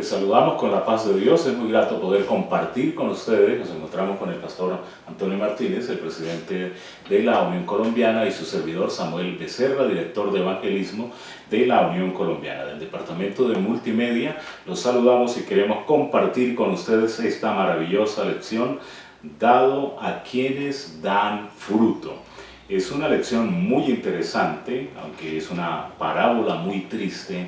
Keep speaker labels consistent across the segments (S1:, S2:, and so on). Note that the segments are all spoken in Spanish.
S1: saludamos con la paz de Dios. Es muy grato poder compartir con ustedes. Nos encontramos con el pastor Antonio Martínez, el presidente de la Unión Colombiana, y su servidor Samuel Becerra, director de evangelismo de la Unión Colombiana, del Departamento de Multimedia. Los saludamos y queremos compartir con ustedes esta maravillosa lección, dado a quienes dan fruto. Es una lección muy interesante, aunque es una parábola muy triste,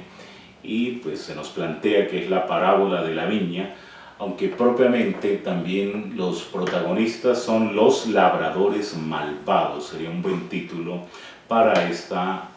S1: y pues se nos plantea que es la parábola de la viña, aunque propiamente también los protagonistas son los labradores malvados. Sería un buen título para esta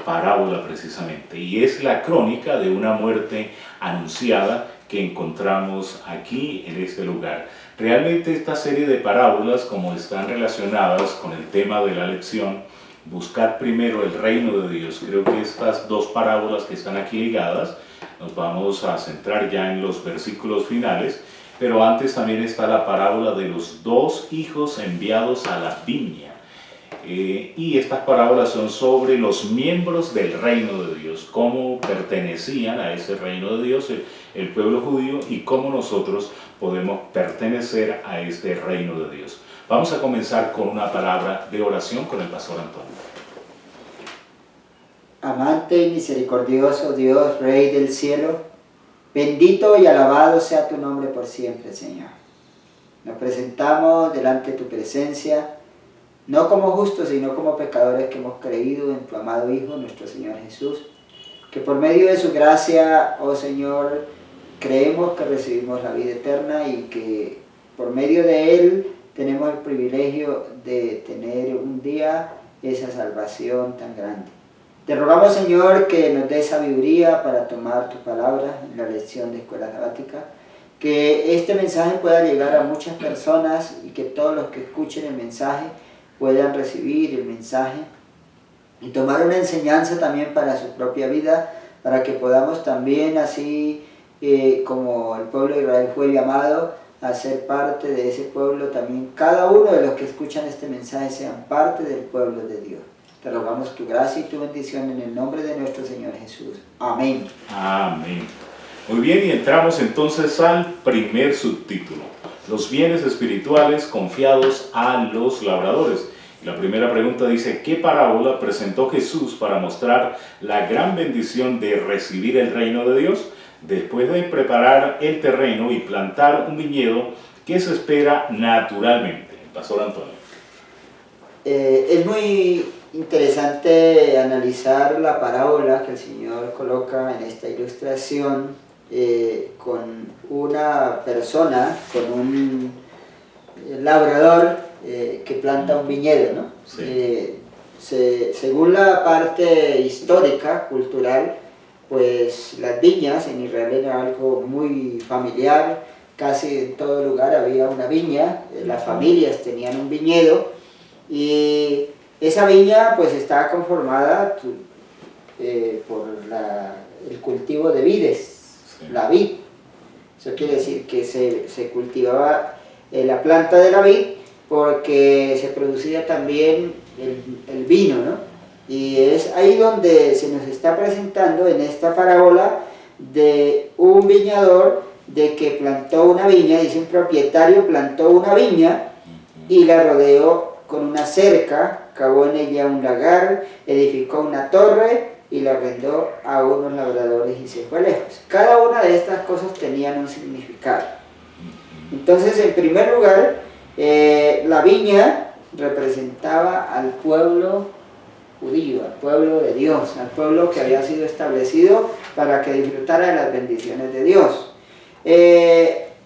S1: parábola precisamente, y es la crónica de una muerte anunciada que encontramos aquí en este lugar. Realmente esta serie de parábolas, como están relacionadas con el tema de la lección, buscar primero el reino de Dios, creo que estas dos parábolas que están aquí ligadas, nos vamos a centrar ya en los versículos finales, pero antes también está la parábola de los dos hijos enviados a la viña. Y estas parábolas son sobre los miembros del reino de Dios, cómo pertenecían a ese reino de Dios el pueblo judío, y cómo nosotros podemos pertenecer a este reino de Dios. Vamos a comenzar con una palabra de oración con el pastor Antonio.
S2: Amante y misericordioso Dios, Rey del cielo, bendito y alabado sea tu nombre por siempre, Señor. Nos presentamos delante de tu presencia, no como justos, sino como pecadores que hemos creído en tu amado Hijo, nuestro Señor Jesús, que por medio de su gracia, oh Señor, creemos que recibimos la vida eterna y que por medio de Él tenemos el privilegio de tener un día esa salvación tan grande. Te rogamos, Señor, que nos dé sabiduría para tomar tu palabra en la lección de escuela sabática, que este mensaje pueda llegar a muchas personas y que todos los que escuchen el mensaje puedan recibir el mensaje y tomar una enseñanza también para su propia vida, para que podamos también, así como el pueblo de Israel fue llamado a ser parte de ese pueblo, también cada uno de los que escuchan este mensaje sean parte del pueblo de Dios. Te rogamos tu gracia y tu bendición en el nombre de nuestro Señor Jesús. Amén.
S1: Amén. Muy bien, y entramos entonces al primer subtítulo: los bienes espirituales confiados a los labradores. La primera pregunta dice: ¿qué parábola presentó Jesús para mostrar la gran bendición de recibir el reino de Dios? Después de preparar el terreno y plantar un viñedo, ¿qué se espera naturalmente? Pastor Antonio.
S2: Es muy interesante analizar la parábola que el Señor coloca en esta ilustración con una persona, con un labrador que planta un viñedo, ¿no? Sí. Según la parte histórica, cultural, pues las viñas en Israel era algo muy familiar. Casi en todo lugar había una viña, las familias tenían un viñedo, y esa viña pues estaba conformada por el cultivo de vides, sí. La vid. Eso quiere decir que se cultivaba la planta de la vid porque se producía también el vino, ¿no? Y es ahí donde se nos está presentando en esta parábola de un viñador, de que plantó una viña, dice un propietario plantó una viña y la rodeó con una cerca, cavó en ella un lagar, edificó una torre y la arrendó a unos labradores y se fue lejos. Cada una de estas cosas tenían un significado. Entonces, en primer lugar, la viña representaba al pueblo judío, al pueblo de Dios, al pueblo que había sido establecido para que disfrutara de las bendiciones de Dios.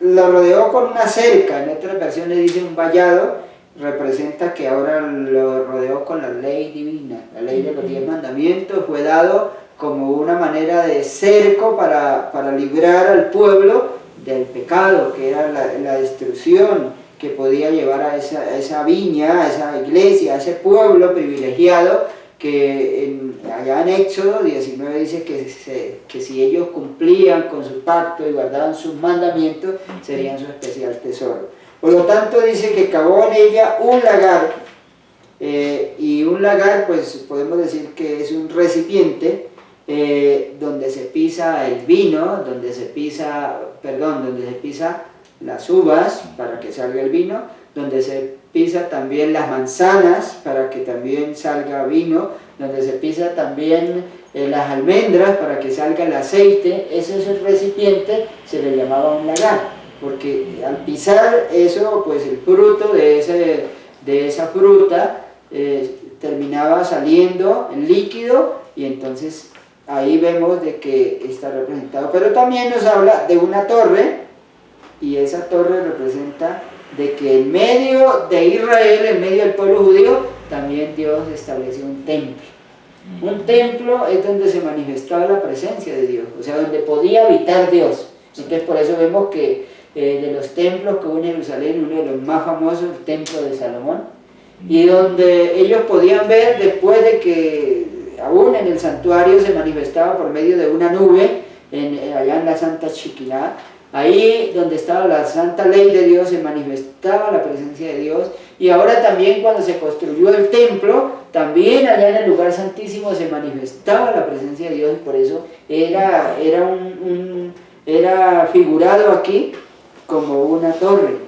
S2: Lo rodeó con una cerca, en otras versiones dice un vallado, representa que ahora lo rodeó con la ley divina, la ley de los 10 mandamientos, fue dado como una manera de cerco para librar al pueblo del pecado, que era la destrucción que podía llevar a esa viña, a esa iglesia, a ese pueblo privilegiado, que allá en Éxodo 19 dice que si ellos cumplían con su pacto y guardaban sus mandamientos, serían su especial tesoro. Por lo tanto dice que cavó en ella un lagar, y un lagar pues podemos decir que es un recipiente donde se pisa el vino, donde se pisa las uvas para que salga el vino, donde se pisa también las manzanas para que también salga vino, donde se pisa también las almendras para que salga el aceite. Ese recipiente se le llamaba un lagar, porque al pisar eso, pues el fruto de esa fruta terminaba saliendo en líquido, y entonces ahí vemos de que está representado. Pero también nos habla de una torre, y esa torre representa de que en medio de Israel, en medio del pueblo judío, también Dios estableció un templo. Un templo es donde se manifestaba la presencia de Dios, o sea, donde podía habitar Dios. Entonces por eso vemos que de los templos que hubo en Jerusalén, uno de los más famosos, el templo de Salomón, y donde ellos podían ver después de que aún en el santuario se manifestaba por medio de una nube, allá en la Santa Shekinah. Ahí donde estaba la santa ley de Dios se manifestaba la presencia de Dios. Y ahora también cuando se construyó el templo, también allá en el lugar santísimo se manifestaba la presencia de Dios, y por eso era figurado aquí como una torre,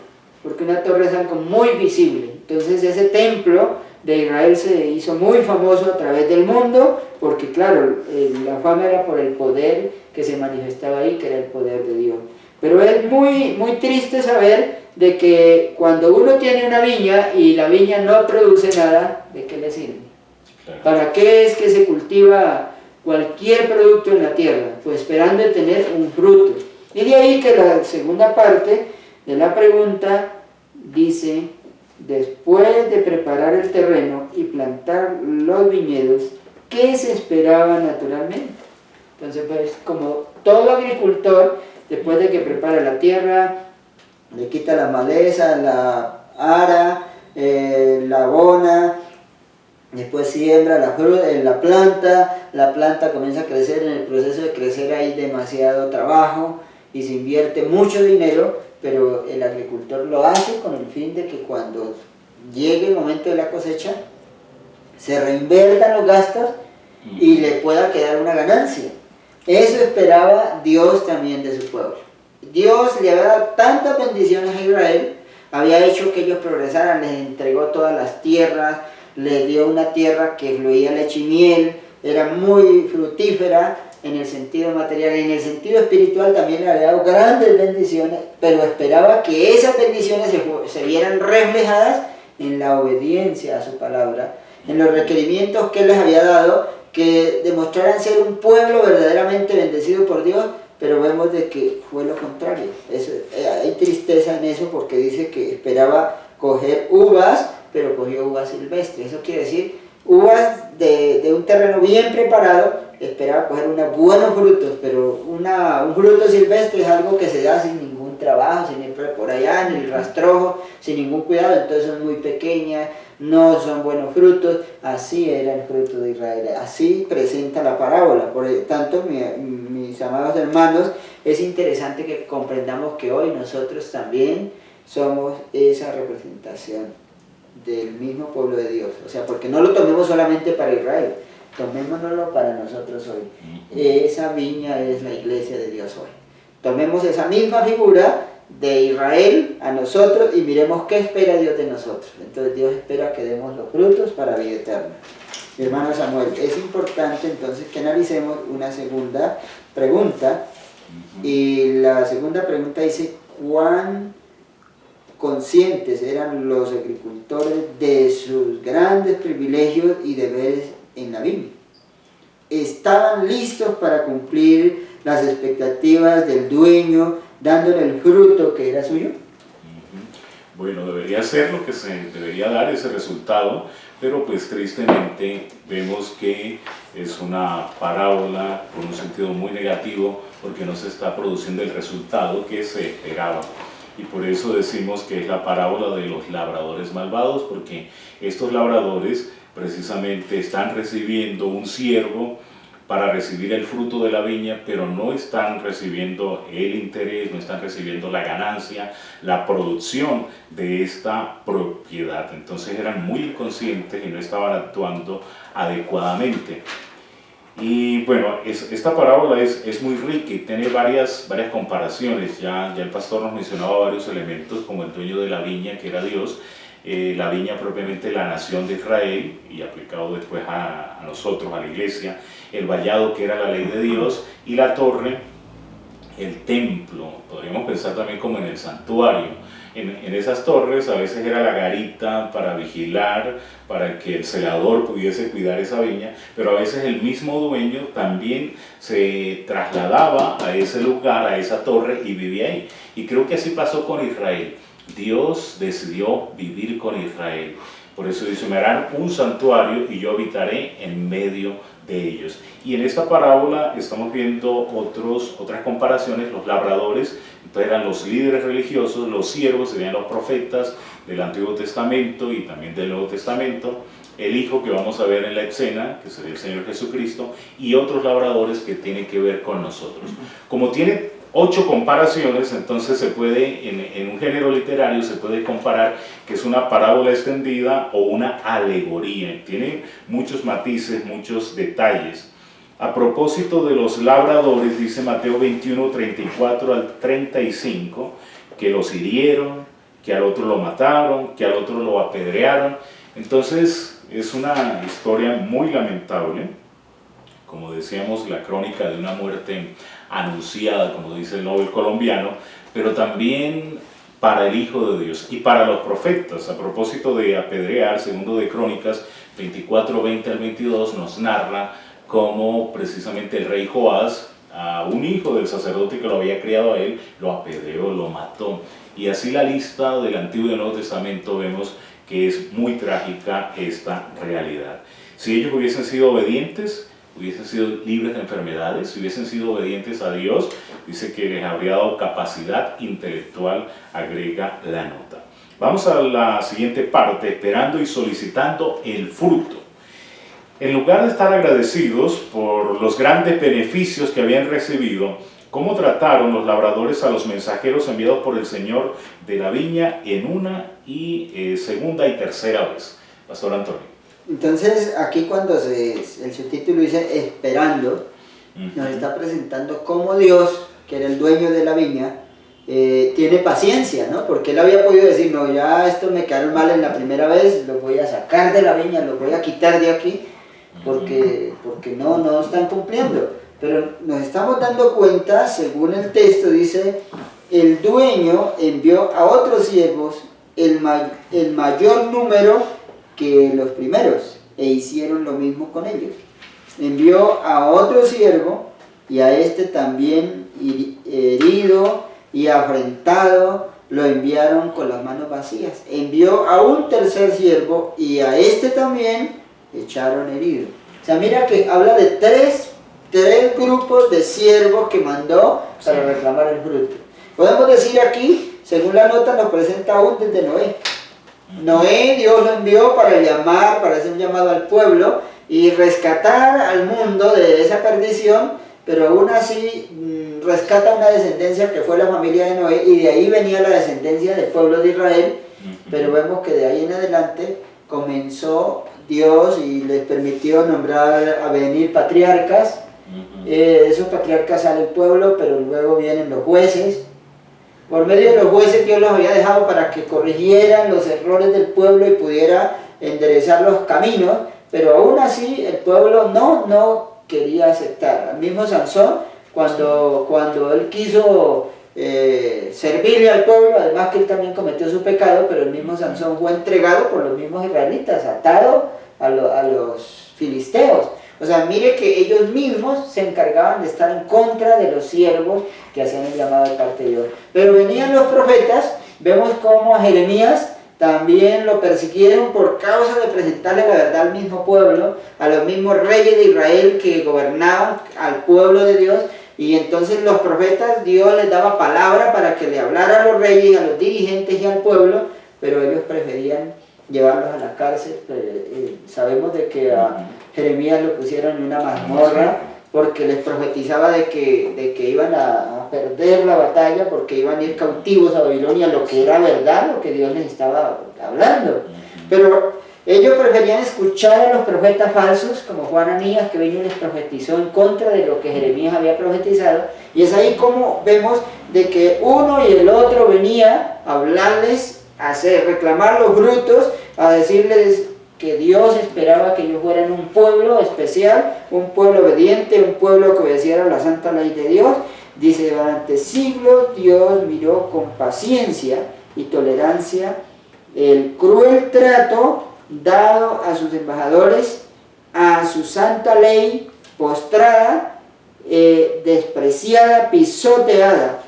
S2: porque una torre es algo muy visible. Entonces ese templo de Israel se hizo muy famoso a través del mundo, porque claro, la fama era por el poder que se manifestaba ahí, que era el poder de Dios. Pero es muy, muy triste saber de que cuando uno tiene una viña y la viña no produce nada, ¿de qué le sirve? Claro. ¿Para qué es que se cultiva cualquier producto en la tierra? Pues esperando tener un fruto. Y de ahí que la segunda parte de la pregunta dice: después de preparar el terreno y plantar los viñedos, ¿qué se esperaba naturalmente? Entonces, pues, como todo agricultor, después de que prepara la tierra, le quita la maleza, la ara, la abona, después siembra la planta comienza a crecer. En el proceso de crecer hay demasiado trabajo y se invierte mucho dinero, pero el agricultor lo hace con el fin de que cuando llegue el momento de la cosecha se reinviertan los gastos y le pueda quedar una ganancia. Eso esperaba Dios también de su pueblo. Dios le había dado tantas bendiciones a Israel, había hecho que ellos progresaran, les entregó todas las tierras, les dio una tierra que fluía leche y miel, era muy fructífera en el sentido material, en el sentido espiritual también le había dado grandes bendiciones, pero esperaba que esas bendiciones se vieran reflejadas en la obediencia a su palabra, en los requerimientos que él les había dado, que demostraran ser un pueblo verdaderamente bendecido por Dios. Pero vemos de que fue lo contrario. Hay tristeza en eso, porque dice que esperaba coger uvas, pero cogió uvas silvestres. Eso quiere decir, uvas de un terreno bien preparado, esperaba coger unos buenos frutos, pero un fruto silvestre es algo que se da sin ningún trabajo, sin ir por allá, en el rastrojo, sin ningún cuidado, entonces son muy pequeñas, no son buenos frutos. Así era el fruto de Israel, así presenta la parábola. Por tanto, mis amados hermanos, es interesante que comprendamos que hoy nosotros también somos esa representación del mismo pueblo de Dios. O sea, porque no lo tomemos solamente para Israel, tomémonoslo para nosotros hoy. Esa viña es la iglesia de Dios hoy. Tomemos esa misma figura de Israel a nosotros y miremos qué espera Dios de nosotros. Entonces Dios espera que demos los frutos para vida eterna. Mi hermano Samuel, es importante entonces que analicemos una segunda pregunta, y la segunda pregunta dice: ¿cuán conscientes eran los agricultores de sus grandes privilegios y deberes en la viña? ¿Estaban listos para cumplir las expectativas del dueño, dándole el fruto que era suyo?
S1: Bueno, debería ser lo que se debería dar ese resultado, pero pues tristemente vemos que es una parábola con un sentido muy negativo, porque no se está produciendo el resultado que se esperaba. Y por eso decimos que es la parábola de los labradores malvados, porque estos labradores precisamente están recibiendo un siervo para recibir el fruto de la viña, pero no están recibiendo el interés, no están recibiendo la ganancia, la producción de esta propiedad. Entonces eran muy inconscientes y no estaban actuando adecuadamente. Y bueno, esta parábola es muy rica y tiene varias comparaciones. Ya el pastor nos mencionaba varios elementos, como el dueño de la viña, que era Dios, la viña propiamente la nación de Israel, y aplicado después a nosotros, a la iglesia, el vallado, que era la ley de Dios, y la torre, el templo. Podríamos pensar también como en el santuario. En esas torres a veces era la garita para vigilar, para que el celador pudiese cuidar esa viña, pero a veces el mismo dueño también se trasladaba a ese lugar, a esa torre, y vivía ahí. Y creo que así pasó con Israel. Dios decidió vivir con Israel. Por eso dice, me harán un santuario y yo habitaré en medio de ellos. Y en esta parábola estamos viendo otras comparaciones. Los labradores, entonces, eran los líderes religiosos, los siervos serían los profetas del Antiguo Testamento y también del Nuevo Testamento, el Hijo, que vamos a ver en la escena, que sería el Señor Jesucristo, y otros labradores que tienen que ver con nosotros. Como tiene 8 comparaciones, entonces se puede, en un género literario, se puede comparar que es una parábola extendida o una alegoría. Tiene muchos matices, muchos detalles. A propósito de los labradores, dice Mateo 21, 34 al 35, que los hirieron, que al otro lo mataron, que al otro lo apedrearon. Entonces es una historia muy lamentable, como decíamos, la crónica de una muerte anunciada, como dice el Nobel colombiano, pero también para el Hijo de Dios y para los profetas. A propósito de apedrear, segundo de Crónicas 24, 20 al 22, nos narra cómo precisamente el rey Joás, a un hijo del sacerdote que lo había criado a él, lo apedreó, lo mató. Y así la lista del Antiguo y del Nuevo Testamento vemos que es muy trágica esta realidad. Si ellos hubiesen sido obedientes, hubiesen sido libres de enfermedades, si hubiesen sido obedientes a Dios, dice que les habría dado capacidad intelectual, agrega la nota. Vamos a la siguiente parte, esperando y solicitando el fruto. En lugar de estar agradecidos por los grandes beneficios que habían recibido, ¿cómo trataron los labradores a los mensajeros enviados por el Señor de la viña en una y segunda y tercera vez? Pastor Antonio.
S2: Entonces, aquí cuando el subtítulo dice esperando, nos está presentando cómo Dios, que era el dueño de la viña, tiene paciencia, ¿no? Porque él había podido decir, no, ya esto me quedaron mal en la primera vez, los voy a sacar de la viña, los voy a quitar de aquí, porque no están cumpliendo. Pero nos estamos dando cuenta, según el texto, dice, el dueño envió a otros siervos el mayor número que los primeros, e hicieron lo mismo con ellos. Envió a otro siervo, y a este también herido y afrentado, lo enviaron con las manos vacías. Envió a un tercer siervo, y a este también echaron herido. O sea, mira que habla de tres grupos de siervos que mandó para reclamar el fruto. Podemos decir aquí, según la nota, nos presenta aún desde Noé. Noé, Dios lo envió para hacer un llamado al pueblo y rescatar al mundo de esa perdición, pero aún así rescata una descendencia que fue la familia de Noé, y de ahí venía la descendencia del pueblo de Israel. Pero vemos que de ahí en adelante comenzó Dios y les permitió nombrar a venir patriarcas. Esos patriarcas sale el pueblo, pero luego vienen los jueces. Por medio de los jueces Dios los había dejado para que corrigieran los errores del pueblo y pudiera enderezar los caminos, pero aún así el pueblo no quería aceptar. Al mismo Sansón, cuando él quiso servirle al pueblo, además que él también cometió su pecado, pero el mismo Sansón fue entregado por los mismos israelitas, atado a los filisteos. O sea, mire que ellos mismos se encargaban de estar en contra de los siervos que hacían el llamado de parte de Dios. Pero venían los profetas, vemos cómo a Jeremías también lo persiguieron por causa de presentarle la verdad al mismo pueblo, a los mismos reyes de Israel que gobernaban al pueblo de Dios. Y entonces los profetas, Dios les daba palabra para que le hablara a los reyes, a los dirigentes y al pueblo, pero ellos preferían llevarlos a la cárcel. Sabemos de que a Jeremías lo pusieron en una mazmorra porque les profetizaba de que iban a perder la batalla, porque iban a ir cautivos a Babilonia, lo que era verdad, lo que Dios les estaba hablando. Pero Ellos preferían escuchar a los profetas falsos, como Juan Anías, que vino y les profetizó en contra de lo que Jeremías había profetizado. Y es ahí como vemos de que uno y el otro venía a hablarles, a reclamar los frutos, a decirles que Dios esperaba que ellos fueran un pueblo especial, un pueblo obediente, un pueblo que obedeciera la santa ley de Dios. Dice, durante siglos Dios miró con paciencia y tolerancia el cruel trato dado a sus embajadores, a su santa ley postrada, despreciada, pisoteada.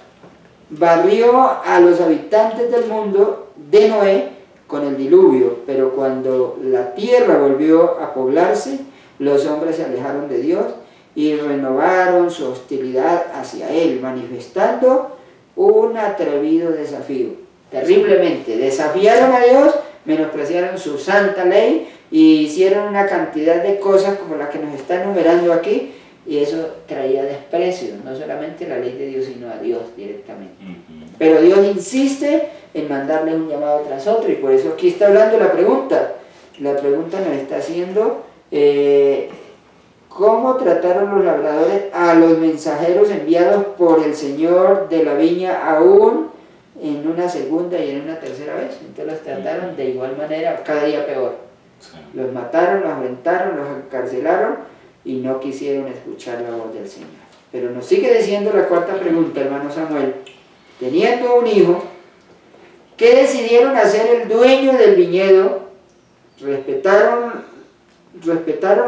S2: Barrió a los habitantes del mundo de Noé con el diluvio, pero cuando la tierra volvió a poblarse, los hombres se alejaron de Dios y renovaron su hostilidad hacia él, manifestando un atrevido desafío. Terriblemente, desafiaron a Dios, menospreciaron su santa ley y hicieron una cantidad de cosas como la que nos está enumerando aquí, y eso traía desprecio, no solamente a la ley de Dios, sino a Dios directamente. Pero Dios insiste en mandarle un llamado tras otro, y por eso aquí está hablando la pregunta. La pregunta nos está haciendo, ¿cómo trataron los labradores a los mensajeros enviados por el Señor de la viña aún en una segunda y en una tercera vez? Entonces los trataron de igual manera, cada día peor. Los mataron, los aventaron, los encarcelaron y no quisieron escuchar la voz del Señor. Pero nos sigue diciendo la cuarta pregunta, hermano Samuel. Teniendo un hijo, ¿qué decidieron hacer el dueño del viñedo? Respetaron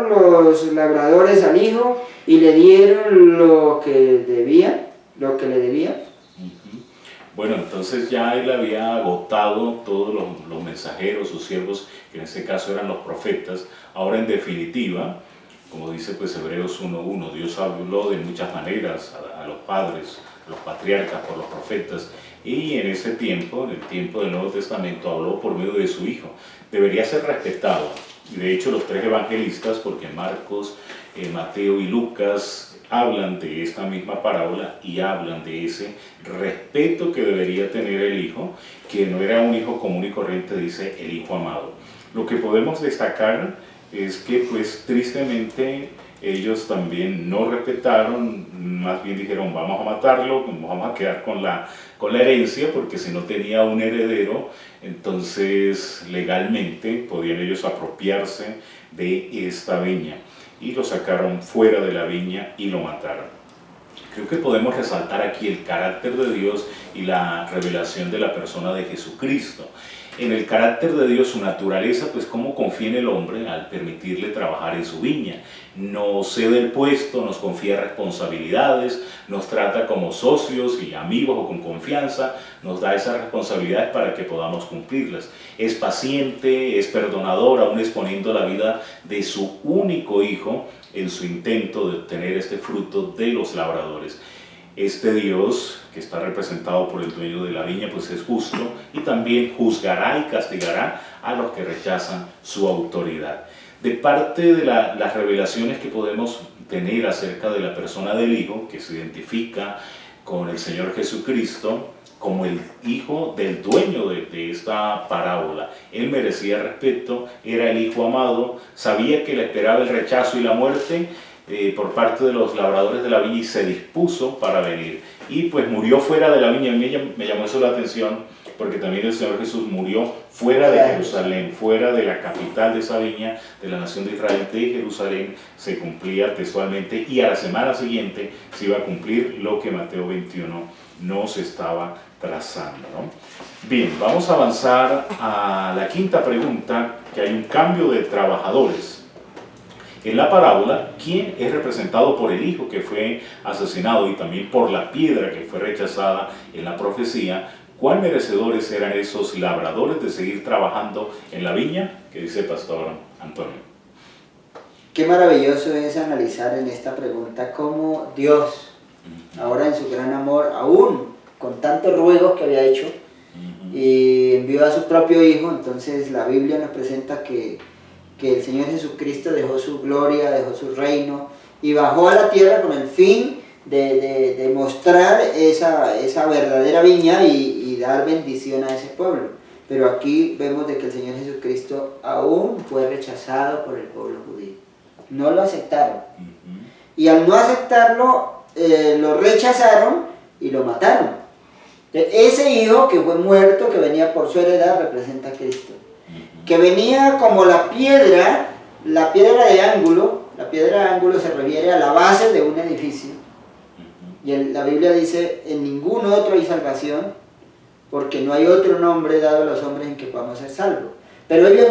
S2: los labradores al hijo y le dieron lo que le debían.
S1: Bueno, entonces ya él había agotado todos los mensajeros, sus siervos, que en este caso eran los profetas. Ahora, en definitiva, como dice pues Hebreos 1:1, Dios habló de muchas maneras a los padres, a los patriarcas, por los profetas, y en ese tiempo, en el tiempo del Nuevo Testamento, habló por medio de su Hijo. Debería ser respetado. Y de hecho los tres evangelistas, porque Marcos, Mateo y Lucas hablan de esta misma parábola y hablan de ese respeto que debería tener el Hijo, que no era un hijo común y corriente, dice el Hijo amado. Lo que podemos destacar es que pues tristemente ellos también no respetaron, más bien dijeron vamos a matarlo, vamos a quedar con la herencia, porque si no tenía un heredero, entonces legalmente podían ellos apropiarse de esta viña, y lo sacaron fuera de la viña y lo mataron. Creo que podemos resaltar aquí el carácter de Dios y la revelación de la persona de Jesucristo. En el carácter de Dios, su naturaleza, pues cómo confía en el hombre al permitirle trabajar en su viña. Nos cede el puesto, nos confía responsabilidades, nos trata como socios y amigos o con confianza, nos da esas responsabilidades para que podamos cumplirlas. Es paciente, es perdonador, aún exponiendo la vida de su único hijo en su intento de obtener este fruto de los labradores. Este Dios, que está representado por el dueño de la viña, pues es justo y también juzgará y castigará a los que rechazan su autoridad. De parte de las revelaciones que podemos tener acerca de la persona del Hijo, que se identifica con el Señor Jesucristo como el hijo del dueño de esta parábola. Él merecía respeto, era el Hijo amado, sabía que le esperaba el rechazo y la muerte por parte de los labradores de la viña, y se dispuso para venir. Y pues murió fuera de la viña. Me llamó eso la atención, porque también el Señor Jesús murió fuera de Jerusalén, fuera de la capital de esa viña, de la nación de Israel, de Jerusalén. Se cumplía textualmente, y a la semana siguiente se iba a cumplir lo que Mateo 21 nos estaba trazando, ¿no? Bien, vamos a avanzar a la quinta pregunta, que hay un cambio de trabajadores. En la parábola, ¿quién es representado por el hijo que fue asesinado y también por la piedra que fue rechazada en la profecía? ¿Cuán merecedores eran esos labradores de seguir trabajando en la viña? Que dice el pastor Antonio.
S2: Qué maravilloso es analizar en esta pregunta cómo Dios, ahora en su gran amor, aún con tantos ruegos que había hecho, y envió a su propio hijo. Entonces la Biblia nos presenta que el Señor Jesucristo dejó su gloria, dejó su reino y bajó a la tierra con el fin de mostrar esa verdadera viña y dar bendición a ese pueblo. Pero aquí vemos de que el Señor Jesucristo aún fue rechazado por el pueblo judío. No lo aceptaron. Y al no aceptarlo, lo rechazaron y lo mataron. Ese hijo que fue muerto, que venía por su heredad, representa a Cristo. Que venía como la piedra de ángulo. La piedra de ángulo se refiere a la base de un edificio. Y la Biblia dice, en ningún otro hay salvación, porque no hay otro nombre dado a los hombres en que podamos ser salvos. Pero ellos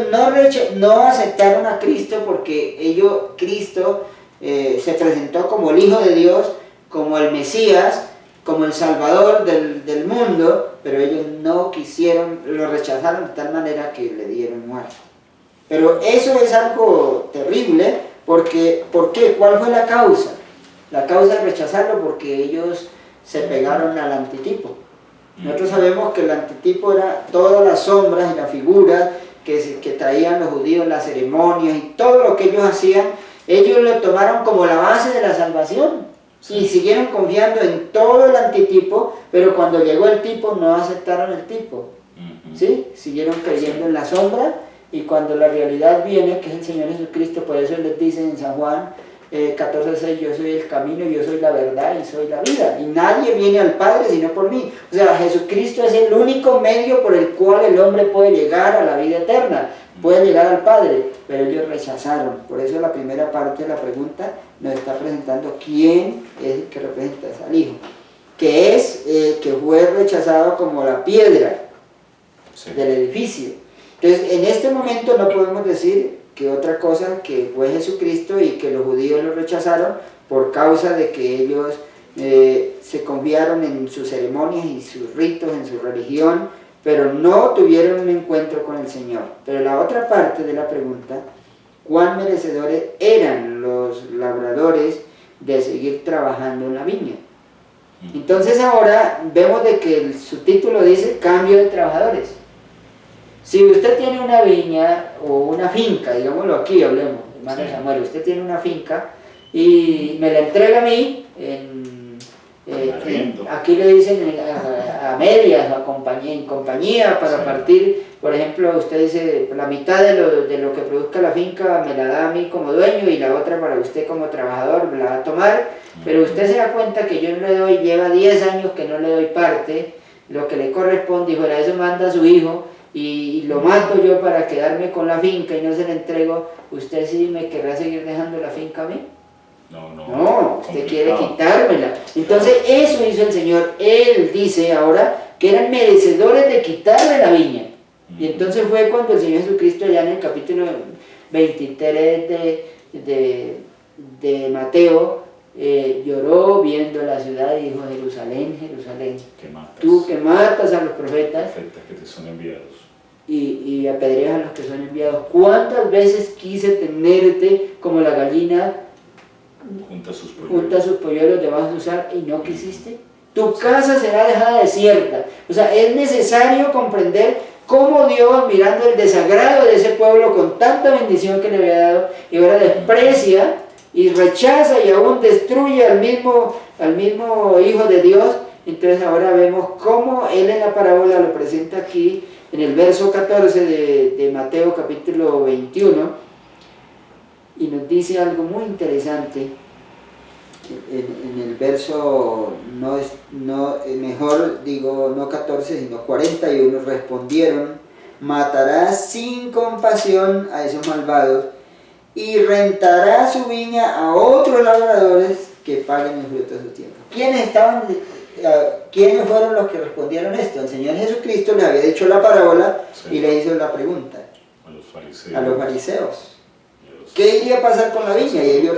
S2: no aceptaron a Cristo porque Cristo se presentó como el Hijo de Dios, como el Mesías, como el Salvador del mundo, pero ellos no quisieron, lo rechazaron de tal manera que le dieron muerte. Pero eso es algo terrible, porque ¿por qué? ¿Cuál fue la causa? La causa de rechazarlo porque ellos se pegaron al antitipo. Nosotros sabemos que el antitipo era todas las sombras y las figuras que traían los judíos, las ceremonias y todo lo que ellos hacían, ellos lo tomaron como la base de la salvación. Y siguieron confiando en todo el antitipo, pero cuando llegó el tipo no aceptaron el tipo. ¿Sí? Siguieron creyendo en la sombra, y cuando la realidad viene, que es el Señor Jesucristo, por eso Él les dice en San Juan 14:6, yo soy el camino, yo soy la verdad y soy la vida, y nadie viene al Padre sino por mí. O sea, Jesucristo es el único medio por el cual el hombre puede llegar a la vida eterna, puede llegar al Padre, pero ellos rechazaron. Por eso la primera parte de la pregunta nos está presentando quién es el que representa al Hijo, que fue rechazado como la piedra del edificio. Entonces, en este momento no podemos decir que otra cosa que fue Jesucristo y que los judíos lo rechazaron por causa de que ellos se confiaron en sus ceremonias y sus ritos, en su religión, pero no tuvieron un encuentro con el Señor. Pero la otra parte de la pregunta, ¿cuán merecedores eran los labradores de seguir trabajando en la viña? Entonces ahora vemos de que el subtítulo dice cambio de trabajadores. Si usted tiene una viña o una finca, digámoslo aquí, hablemos, hermano Samuel, usted tiene una finca y me la entrega a mí, aquí le dicen a medias o en compañía para partir, por ejemplo, usted dice la mitad de lo que produzca la finca me la da a mí como dueño y la otra para usted como trabajador me la va a tomar, pero usted se da cuenta que yo no le doy, lleva 10 años que no le doy parte, lo que le corresponde, y fuera de eso manda a su hijo, y lo mato yo para quedarme con la finca y no se la entrego, ¿usted sí me querrá seguir dejando la finca a mí? No, usted quiere quitármela. Entonces eso hizo el Señor. Él dice ahora que eran merecedores de quitarle la viña. Y entonces fue cuando el Señor Jesucristo, allá en el capítulo 23 de Mateo, lloró viendo la ciudad y dijo: Jerusalén, Jerusalén, tú que matas a los profetas
S1: que te son enviados
S2: y apedreas a los que son enviados, ¿cuántas veces quise tenerte como la gallina junta sus polluelos debajo de su sal y no quisiste? Tu casa será dejada desierta. O sea, es necesario comprender cómo Dios, mirando el desagrado de ese pueblo con tanta bendición que le había dado, y ahora desprecia y rechaza y aún destruye al mismo Hijo de Dios. Entonces ahora vemos cómo Él en la parábola lo presenta aquí en el verso 14 de Mateo capítulo 21, y nos dice algo muy interesante. En el verso, no 14, sino 41, respondieron: matarás sin compasión a esos malvados y rentará su viña a otros labradores que paguen el fruto de su tiempo. ¿Quiénes fueron los que respondieron esto? El Señor Jesucristo les había dicho la parábola y le hizo la pregunta a los fariseos. ¿Qué iría a pasar con la viña? Y ellos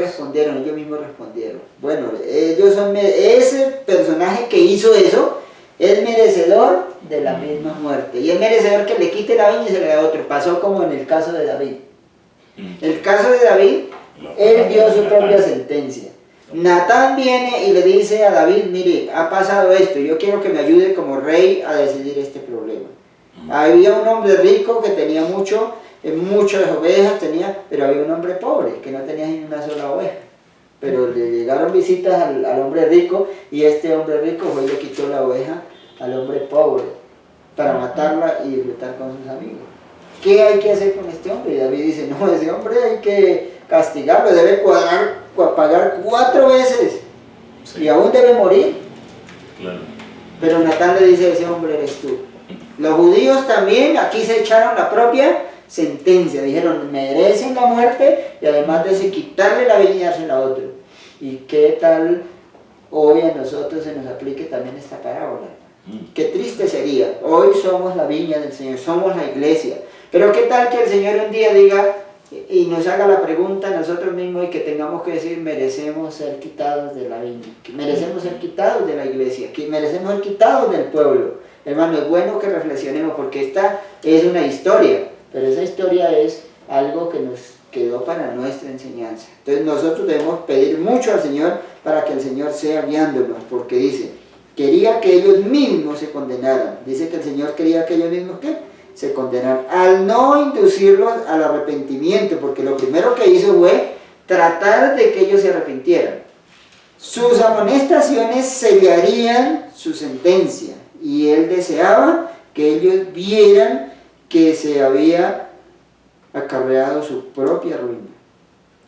S2: mismos respondieron. Bueno, ese personaje que hizo eso es merecedor de la misma muerte. Y es merecedor que le quite la viña y se le dé a otro. Pasó como en el caso de David. El caso de David, él dio su propia sentencia. Natán viene y le dice a David: mire, ha pasado esto, yo quiero que me ayude como rey a decidir este problema. Había un hombre rico que tenía muchas ovejas, pero había un hombre pobre que no tenía ni una sola oveja. Pero le llegaron visitas al hombre rico, y este hombre rico fue y le quitó la oveja al hombre pobre. para matarla y disfrutar con sus amigos. ¿Qué hay que hacer con este hombre? Y David dice, no, ese hombre hay que castigarlo, debe pagar 4 veces y aún debe morir.
S1: Claro.
S2: Pero Natán le dice, ese hombre eres tú. Los judíos también aquí se echaron la propia sentencia, dijeron, merecen la muerte y además de quitarle la viña y dársela a otro. ¿Y qué tal hoy a nosotros se nos aplique también esta parábola? Qué triste sería, hoy somos la viña del Señor, somos la iglesia, pero qué tal que el Señor un día diga y nos haga la pregunta a nosotros mismos y que tengamos que decir, merecemos ser quitados de la viña, merecemos ser quitados de la iglesia, que merecemos ser quitados del pueblo. Hermano, es bueno que reflexionemos porque esta es una historia, pero esa historia es algo que nos quedó para nuestra enseñanza. Entonces nosotros debemos pedir mucho al Señor para que el Señor sea guiándonos, porque dice, quería que ellos mismos se condenaran. Dice que el Señor quería que ellos mismos, ¿qué? Se condenaran, al no inducirlos al arrepentimiento, porque lo primero que hizo fue tratar de que ellos se arrepintieran. Sus amonestaciones sellarían su sentencia, y él deseaba que ellos vieran que se había acarreado su propia ruina.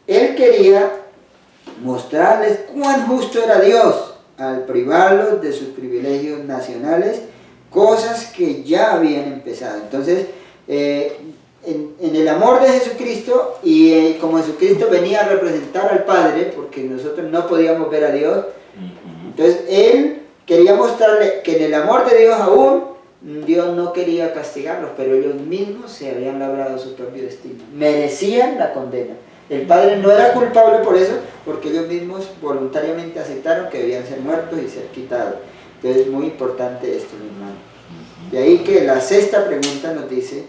S2: Él quería mostrarles cuán justo era Dios al privarlos de sus privilegios nacionales, cosas que ya habían empezado. Entonces, en el amor de Jesucristo, y como Jesucristo venía a representar al Padre, porque nosotros no podíamos ver a Dios, entonces Él quería mostrarle que en el amor de Dios aún, Dios no quería castigarlos, pero ellos mismos se habían labrado su propio destino, merecían la condena. El Padre no era culpable por eso, porque ellos mismos voluntariamente aceptaron que debían ser muertos y ser quitados. Entonces es muy importante esto, mi hermano. De ahí que la sexta pregunta nos dice,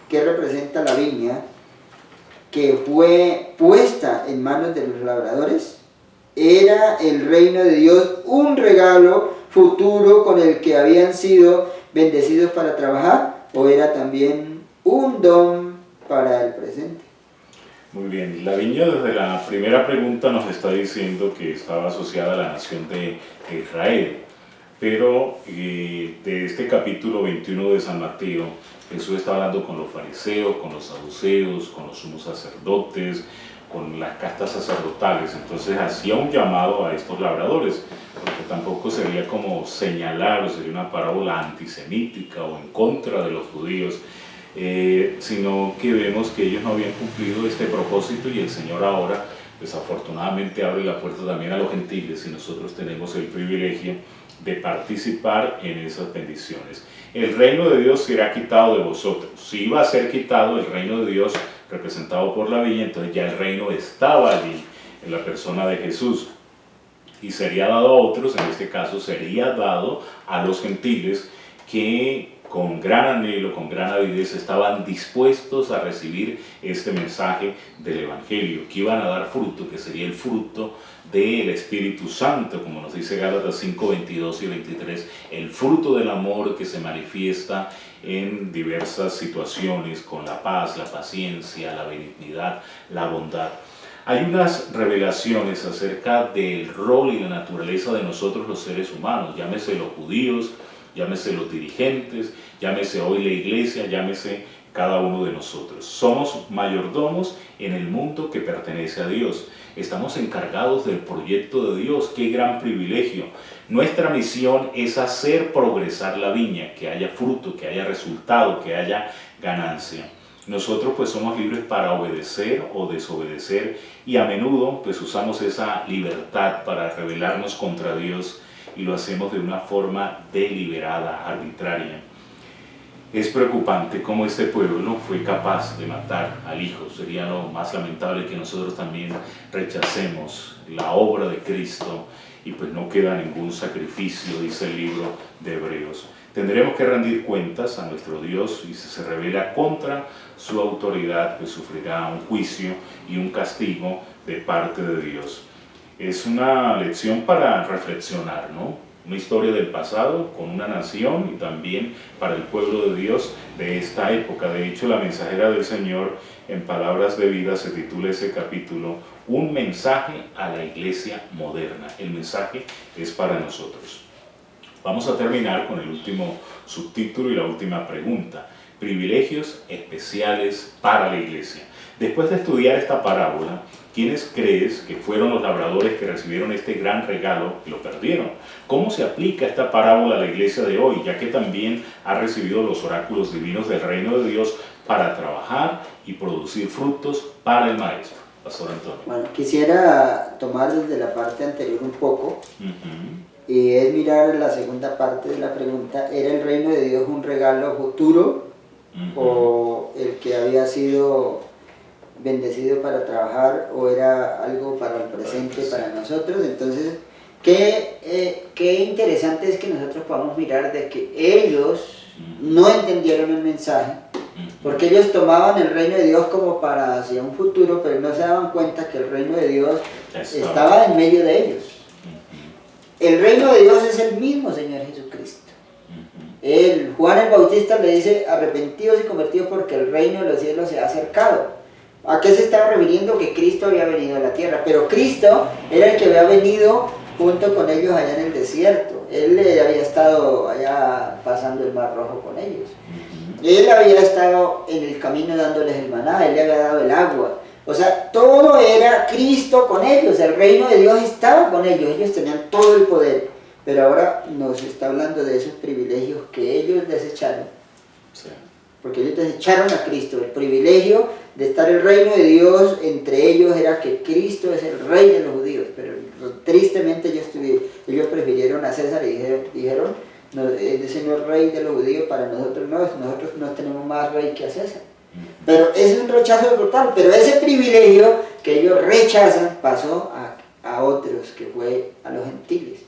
S2: ¿qué representa la viña que fue puesta en manos de los labradores? ¿Era el reino de Dios un regalo futuro con el que habían sido bendecidos para trabajar? ¿O era también un don para el presente?
S1: Muy bien, la viña desde la primera pregunta nos está diciendo que estaba asociada a la nación de Israel. Pero de este capítulo 21 de San Mateo, Jesús está hablando con los fariseos, con los saduceos, con los sumos sacerdotes, con las castas sacerdotales. Entonces hacía un llamado a estos labradores, porque tampoco sería como señalar o sería una parábola antisemítica o en contra de los judíos, sino que vemos que ellos no habían cumplido este propósito y el Señor ahora desafortunadamente abre la puerta también a los gentiles y nosotros tenemos el privilegio de participar en esas bendiciones. El reino de Dios será quitado de vosotros. Si iba a ser quitado el reino de Dios representado por la viña, entonces ya el reino estaba allí en la persona de Jesús y sería dado a otros. En este caso sería dado a los gentiles que con gran anhelo, con gran avidez estaban dispuestos a recibir este mensaje del Evangelio, que iban a dar fruto, que sería el fruto del Espíritu Santo, como nos dice Gálatas 5, 22 y 23, el fruto del amor que se manifiesta en diversas situaciones, con la paz, la paciencia, la benignidad, la bondad. Hay unas revelaciones acerca del rol y la naturaleza de nosotros los seres humanos, llámese los judíos, llámese los dirigentes, llámese hoy la iglesia, llámese cada uno de nosotros. Somos mayordomos en el mundo que pertenece a Dios. Estamos encargados del proyecto de Dios. ¡Qué gran privilegio! Nuestra misión es hacer progresar la viña, que haya fruto, que haya resultado, que haya ganancia. Nosotros pues somos libres para obedecer o desobedecer y a menudo pues usamos esa libertad para rebelarnos contra Dios y lo hacemos de una forma deliberada, arbitraria. Es preocupante cómo este pueblo fue capaz de matar al Hijo. Sería lo más lamentable que nosotros también rechacemos la obra de Cristo y pues no queda ningún sacrificio, dice el libro de Hebreos. Tendremos que rendir cuentas a nuestro Dios y si se rebela contra su autoridad, pues sufrirá un juicio y un castigo de parte de Dios. Es una lección para reflexionar, ¿no? Una historia del pasado con una nación y también para el pueblo de Dios de esta época. De hecho, la mensajera del Señor en Palabras de Vida se titula ese capítulo Un mensaje a la iglesia moderna. El mensaje es para nosotros. Vamos a terminar con el último subtítulo y la última pregunta. Privilegios especiales para la iglesia. Después de estudiar esta parábola, ¿quiénes crees que fueron los labradores que recibieron este gran regalo y lo perdieron? ¿Cómo se aplica esta parábola a la iglesia de hoy, ya que también ha recibido los oráculos divinos del reino de Dios para trabajar y producir frutos para el Maestro? Pastor Antonio.
S2: Bueno, quisiera tomar desde la parte anterior un poco, y es mirar la segunda parte de la pregunta. ¿Era el reino de Dios un regalo futuro o el que había sido bendecido para trabajar, o era algo para el presente, para nosotros? Entonces, qué interesante es que nosotros podamos mirar de que ellos no entendieron el mensaje, porque ellos tomaban el reino de Dios como para hacia un futuro, pero no se daban cuenta que el reino de Dios estaba en medio de ellos. El reino de Dios es el mismo Señor Jesucristo. Juan el Bautista le dice: arrepentidos y convertidos porque el reino de los cielos se ha acercado. ¿A qué se estaba refiriendo? Que Cristo había venido a la tierra, pero Cristo era el que había venido junto con ellos allá en el desierto. Él había estado allá pasando el Mar Rojo con ellos. Él había estado en el camino dándoles el maná, Él le había dado el agua. O sea, todo era Cristo con ellos, el reino de Dios estaba con ellos tenían todo el poder. Pero ahora nos está hablando de esos privilegios que ellos desecharon. Sí. Porque ellos desecharon a Cristo. El privilegio de estar el reino de Dios entre ellos era que Cristo es el rey de los judíos. Pero tristemente ellos prefirieron a César y dijeron: no, el Señor rey de los judíos, para nosotros no tenemos más rey que a César. Pero es un rechazo total. Pero ese privilegio que ellos rechazan pasó a otros, que fue a los gentiles.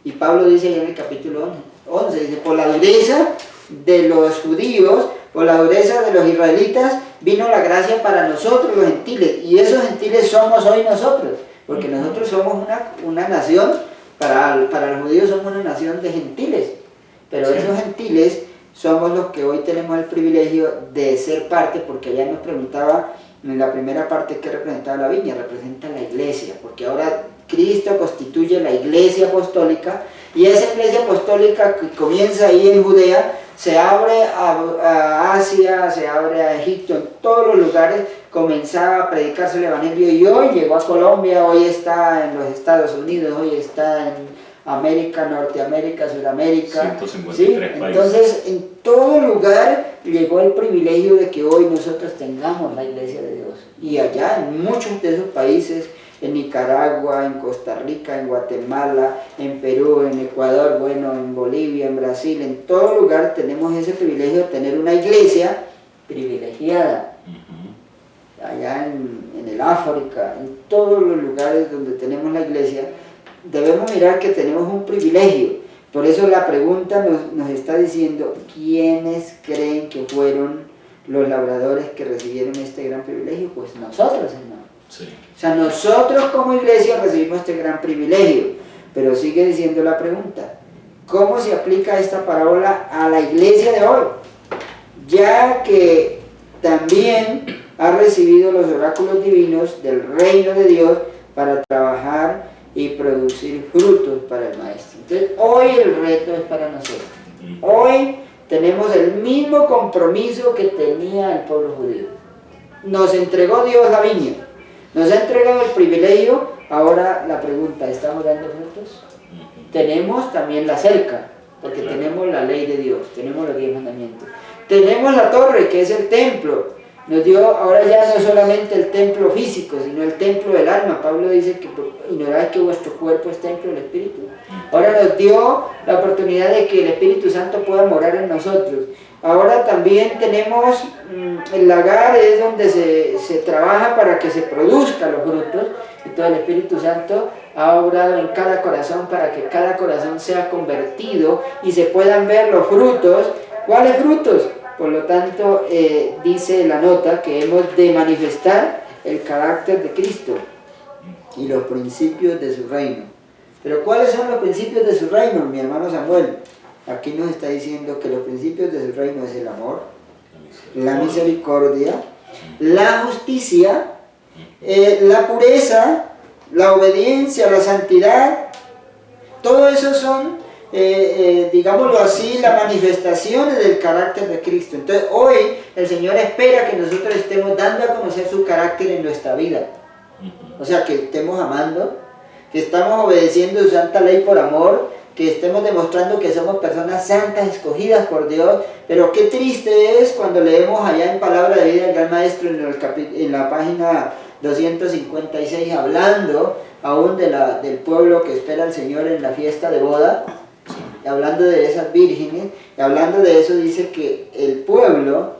S2: Y Pablo dice en el capítulo 11, dice: por la dureza de los judíos, por la dureza de los israelitas, vino la gracia para nosotros los gentiles. Y esos gentiles somos hoy nosotros, porque nosotros somos una nación, para los judíos somos una nación de gentiles. Pero esos gentiles somos los que hoy tenemos el privilegio de ser parte, porque ya nos preguntaba en la primera parte qué representaba la viña. Representa la iglesia, porque ahora Cristo constituye la iglesia apostólica, y esa iglesia apostólica que comienza ahí en Judea, se abre a Asia, se abre a Egipto, en todos los lugares comenzaba a predicarse el evangelio, y hoy llegó a Colombia, hoy está en los Estados Unidos, hoy está en América, Norteamérica, Sudamérica,
S1: 153
S2: ¿sí?
S1: países.
S2: Entonces, en todo lugar llegó el privilegio de que hoy nosotros tengamos la iglesia de Dios. Y allá, en muchos de esos países, en Nicaragua, en Costa Rica, en Guatemala, en Perú, en Ecuador, bueno, en Bolivia, en Brasil, en todo lugar tenemos ese privilegio de tener una iglesia privilegiada. Allá en el África, en todos los lugares donde tenemos la iglesia, debemos mirar que tenemos un privilegio. Por eso la pregunta nos está diciendo: ¿quiénes creen que fueron los labradores que recibieron este gran privilegio? Pues nosotros, hermano. Sí. O sea, nosotros como iglesia recibimos este gran privilegio. Pero sigue diciendo la pregunta: ¿cómo se aplica esta parábola a la iglesia de hoy? Ya que también ha recibido los oráculos divinos del reino de Dios para trabajar y producir frutos para el Maestro. Entonces, hoy el reto es para nosotros. Hoy tenemos el mismo compromiso que tenía el pueblo judío. Nos entregó Dios la viña, nos ha entregado el privilegio. Ahora la pregunta: ¿estamos dando frutos? Tenemos también la cerca, porque tenemos la ley de Dios, tenemos los 10 mandamientos. Tenemos la torre, que es el templo. Nos dio ahora ya no solamente el templo físico, sino el templo del alma. Pablo dice que ignoráis que vuestro cuerpo es templo del Espíritu. Ahora nos dio la oportunidad de que el Espíritu Santo pueda morar en nosotros. Ahora también tenemos el lagar, es donde se trabaja para que se produzcan los frutos. Entonces el Espíritu Santo ha obrado en cada corazón para que cada corazón sea convertido y se puedan ver los frutos. ¿Cuáles frutos? Por lo tanto, dice la nota que hemos de manifestar el carácter de Cristo y los principios de su reino. Pero ¿cuáles son los principios de su reino, mi hermano Samuel? Aquí nos está diciendo que los principios de su reino es el amor, la misericordia, la justicia, la pureza, la obediencia, la santidad. Todo eso son digámoslo así, las manifestaciones del carácter de Cristo. Entonces hoy el Señor espera que nosotros estemos dando a conocer su carácter en nuestra vida. O sea, que estemos amando, que estamos obedeciendo su santa ley por amor, que estemos demostrando que somos personas santas, escogidas por Dios. Pero qué triste es cuando leemos allá en Palabra de Vida del Gran Maestro en la página 256, hablando aún del pueblo que espera al Señor en la fiesta de boda, hablando de esas vírgenes, y hablando de eso dice que el pueblo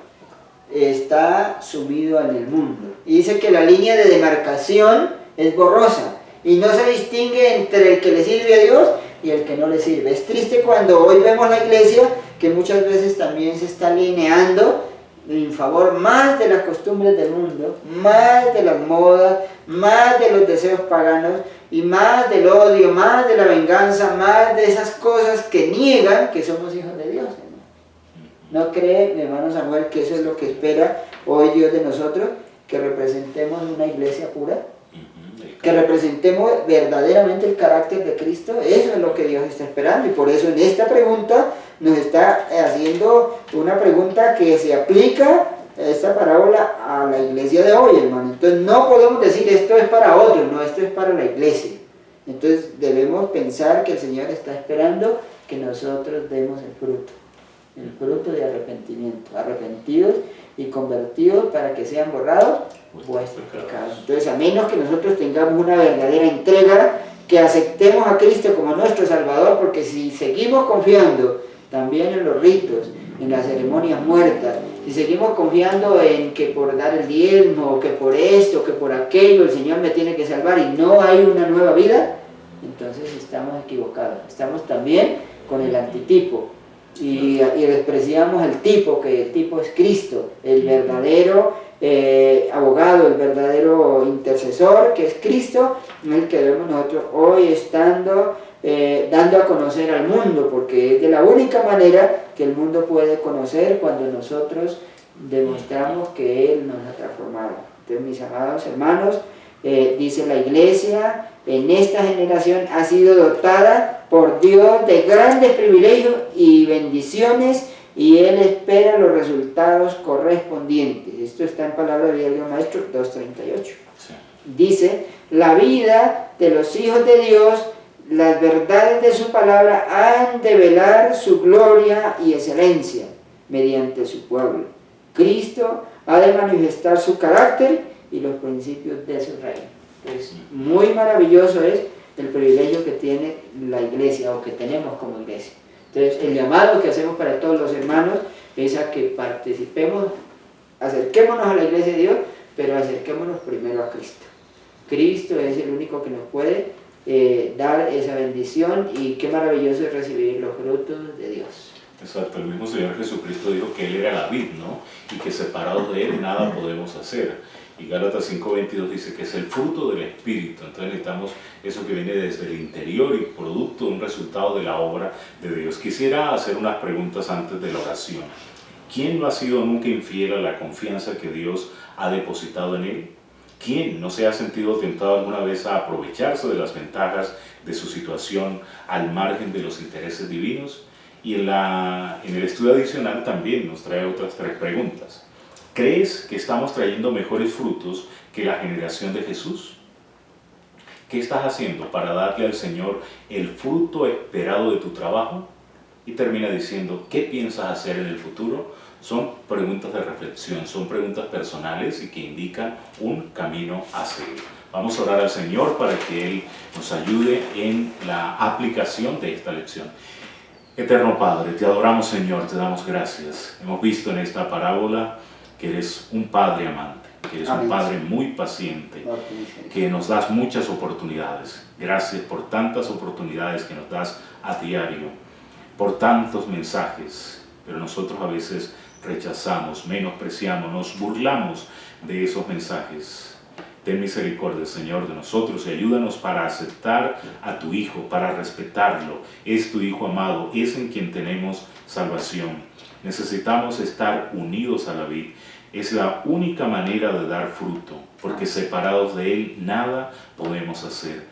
S2: está sumido en el mundo. Y dice que la línea de demarcación es borrosa y no se distingue entre el que le sirve a Dios y el que no le sirve. Es triste cuando hoy vemos la iglesia que muchas veces también se está alineando en favor más de las costumbres del mundo, más de las modas, más de los deseos paganos y más del odio, más de la venganza, más de esas cosas que niegan que somos hijos de Dios. ¿No cree, mi hermano Samuel, que eso es lo que espera hoy Dios de nosotros? Que representemos una iglesia pura, que representemos verdaderamente el carácter de Cristo. Eso es lo que Dios está esperando, y por eso en esta pregunta nos está haciendo una pregunta que se aplica esta parábola a la iglesia de hoy, hermano. Entonces no podemos decir esto es para otros, no, esto es para la iglesia. Entonces debemos pensar que el Señor está esperando que nosotros demos el fruto de arrepentimiento, arrepentidos y convertidos para que sean borrados vuestros pecados. Entonces, a menos que nosotros tengamos una verdadera entrega, que aceptemos a Cristo como nuestro Salvador, porque si seguimos confiando también en los ritos, en las ceremonias muertas, si seguimos confiando en que por dar el diezmo, o que por esto, o que por aquello, el Señor me tiene que salvar y no hay una nueva vida, entonces estamos equivocados. Estamos también con el antitipo. Y despreciamos el tipo, que el tipo es Cristo, el verdadero abogado, el verdadero intercesor, que es Cristo, el que debemos nosotros hoy estando dando a conocer al mundo, porque es de la única manera que el mundo puede conocer, cuando nosotros demostramos que Él nos ha transformado. Entonces, mis amados hermanos, dice la iglesia en esta generación ha sido dotada por Dios de grandes privilegios y bendiciones, y Él espera los resultados correspondientes. Esto está en Palabra de Vida del Maestro 2.38. Sí. Dice, la vida de los hijos de Dios, las verdades de su palabra han de velar su gloria y excelencia mediante su pueblo. Cristo ha de manifestar su carácter y los principios de su reino. Pues muy maravilloso es el privilegio que tiene la iglesia, o que tenemos como iglesia. Entonces, el llamado que hacemos para todos los hermanos es a que participemos, acerquémonos a la iglesia de Dios, pero acerquémonos primero a Cristo. Cristo es el único que nos puede dar esa bendición, y qué maravilloso es recibir los frutos de Dios.
S1: Exacto, el mismo Señor Jesucristo dijo que Él era la vid, ¿no? Y que separados de Él nada podemos hacer. Y Gálatas 5:22 dice que es el fruto del Espíritu. Entonces necesitamos eso que viene desde el interior y producto, un resultado de la obra de Dios. Quisiera hacer unas preguntas antes de la oración. ¿Quién no ha sido nunca infiel a la confianza que Dios ha depositado en él? ¿Quién no se ha sentido tentado alguna vez a aprovecharse de las ventajas de su situación al margen de los intereses divinos? Y en el estudio adicional también nos trae otras 3 preguntas. ¿Crees que estamos trayendo mejores frutos que la generación de Jesús? ¿Qué estás haciendo para darle al Señor el fruto esperado de tu trabajo? Y termina diciendo, ¿qué piensas hacer en el futuro? Son preguntas de reflexión, son preguntas personales y que indican un camino a seguir. Vamos a orar al Señor para que Él nos ayude en la aplicación de esta lección. Eterno Padre, te adoramos, Señor, te damos gracias. Hemos visto en esta parábola que eres un Padre amante, que eres un Padre muy paciente, que nos das muchas oportunidades. Gracias por tantas oportunidades que nos das a diario, por tantos mensajes, pero nosotros a veces rechazamos, menospreciamos, nos burlamos de esos mensajes. Ten misericordia, Señor, de nosotros y ayúdanos para aceptar a tu Hijo, para respetarlo. Es tu Hijo amado, es en quien tenemos salvación. Necesitamos estar unidos a la vid. Es la única manera de dar fruto, porque separados de Él nada podemos hacer.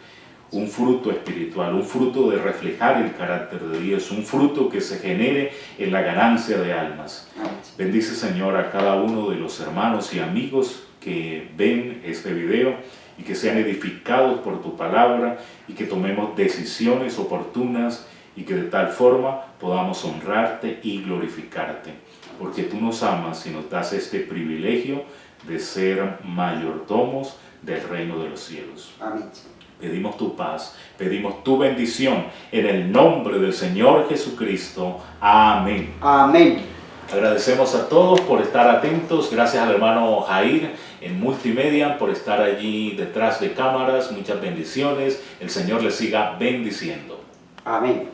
S1: un fruto espiritual, un fruto de reflejar el carácter de Dios, un fruto que se genere en la ganancia de almas. Bendice, Señor, a cada uno de los hermanos y amigos que ven este video y que sean edificados por tu palabra y que tomemos decisiones oportunas y que de tal forma podamos honrarte y glorificarte, porque tú nos amas y nos das este privilegio de ser mayordomos del reino de los cielos.
S2: Amén.
S1: Pedimos tu paz, pedimos tu bendición en el nombre del Señor Jesucristo. Amén.
S2: Amén.
S1: Agradecemos a todos por estar atentos. Gracias al hermano Jair en Multimedia por estar allí detrás de cámaras. Muchas bendiciones. El Señor les siga bendiciendo.
S2: Amén.